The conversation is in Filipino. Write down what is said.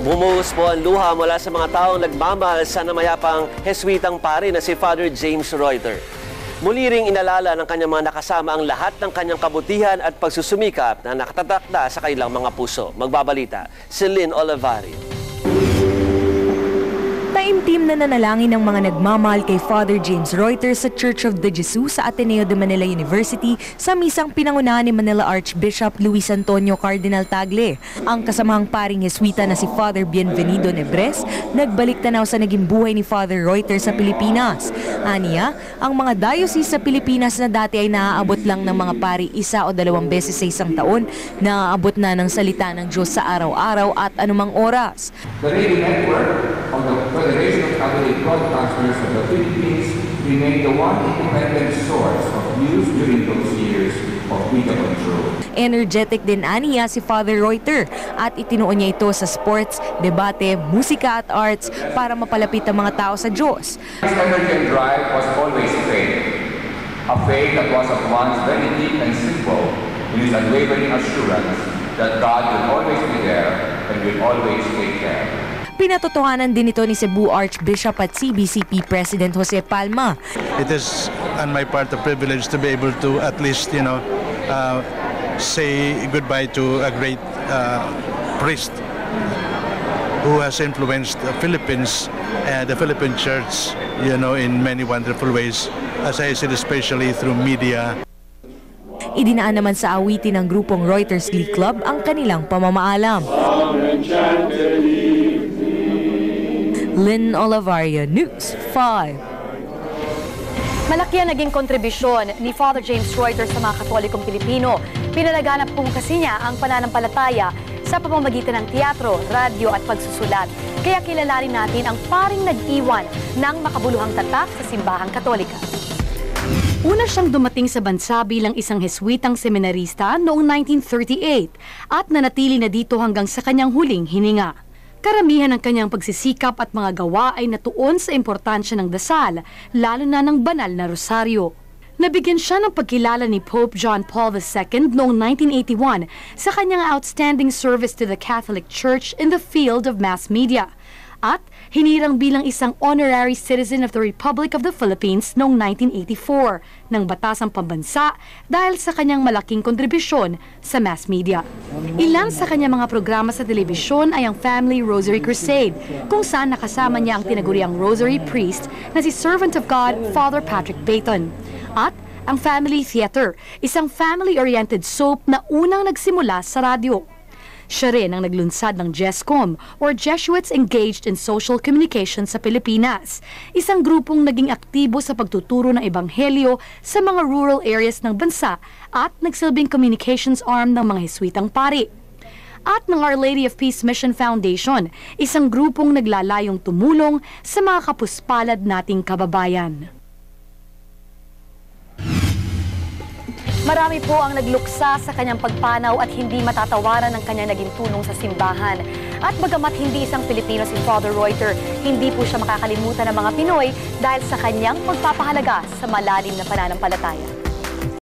Bumuhos po ang luha mula sa mga taong nagmamahal sa namayapang Jesuitang pari na si Father James Reuter. Muli ring inalala ng kanyang mga nakasama ang lahat ng kanyang kabutihan at pagsusumikap na nakatatakda sa kanilang mga puso. Magbabalita si Lynn Olivario. Taimtim na nanalangin ng mga nagmamahal kay Father James Reuter sa Church of the Jesus sa Ateneo de Manila University sa misang pinangunahan ni Manila Archbishop Luis Antonio Cardinal Tagle. Ang kasamahang paring Jesuita na si Father Bienvenido Nebres nagbalik tanaw sa naging buhay ni Father Reuter sa Pilipinas. Aniya, ang mga diocese sa Pilipinas na dati ay naaabot lang ng mga pari 1 o 2 beses sa isang taon, naaabot na ng salita ng Diyos sa araw-araw at anumang oras. The radio network of the Federation of Catholic Broadcasters of the Philippines remained the one independent source of news during those years of media control. Energetic din aniya si Father Reuter at itinuon niya ito sa sports, debate, musika at arts para mapalapit ang mga tao sa Diyos. His energy and drive was always faith, a faith that was at once very deep and simple in his unwavering assurance that God will always be there and will always take care. Pinatotohanan din ito ni Cebu Archbishop at CBCP President Jose Palma. It is on my part a privilege to be able to at least, say goodbye to a great priest who has influenced the Philippines and the Philippine Church, in many wonderful ways, as I said, especially through media. Idinaan naman sa awitin ng grupong Reuters Glee Club ang kanilang pamamaalam. Lynn Olivario, News 5. Malaki ang naging kontribusyon ni Father James Reuter sa mga Katolikong Pilipino. Pinalaganap po kasi niya ang pananampalataya sa pamamagitan ng teatro, radyo at pagsusulat. Kaya kilalanin natin ang paring nag-iwan ng makabuluhang tatak sa simbahang Katolika. Una siyang dumating sa bansa bilang isang Jesuitang seminarista noong 1938 at nanatili na dito hanggang sa kanyang huling hininga. Karamihan ng kanyang pagsisikap at mga gawa ay natuon sa importansya ng dasal, lalo na ng banal na rosaryo. Nabigyan siya ng pagkilala ni Pope John Paul II noong 1981 sa kanyang outstanding service to the Catholic Church in the field of mass media. At hinirang bilang isang honorary citizen of the Republic of the Philippines noong 1984 ng batasang pambansa dahil sa kanyang malaking kontribusyon sa mass media. Ilan sa kanyang mga programa sa telebisyon ay ang Family Rosary Crusade, kung saan nakasama niya ang tinaguriang Rosary Priest na si Servant of God, Father Patrick Peyton. At ang Family Theater, isang family-oriented soap na unang nagsimula sa radyo. Siya rin ang naglunsad ng JESCOM or Jesuits Engaged in Social Communication sa Pilipinas, isang grupong naging aktibo sa pagtuturo ng ebanghelyo sa mga rural areas ng bansa at nagsilbing communications arm ng mga Jesuitang pari. At ng Our Lady of Peace Mission Foundation, isang grupong naglalayong tumulong sa mga kapuspalad nating kababayan. Marami po ang nagluksa sa kanyang pagpanaw at hindi matatawaran ang kanyang naging tulong sa simbahan. At bagamat hindi isang Pilipino si Father Reuter, hindi po siya makakalimutan ng mga Pinoy dahil sa kanyang pagpapahalaga sa malalim na pananampalataya.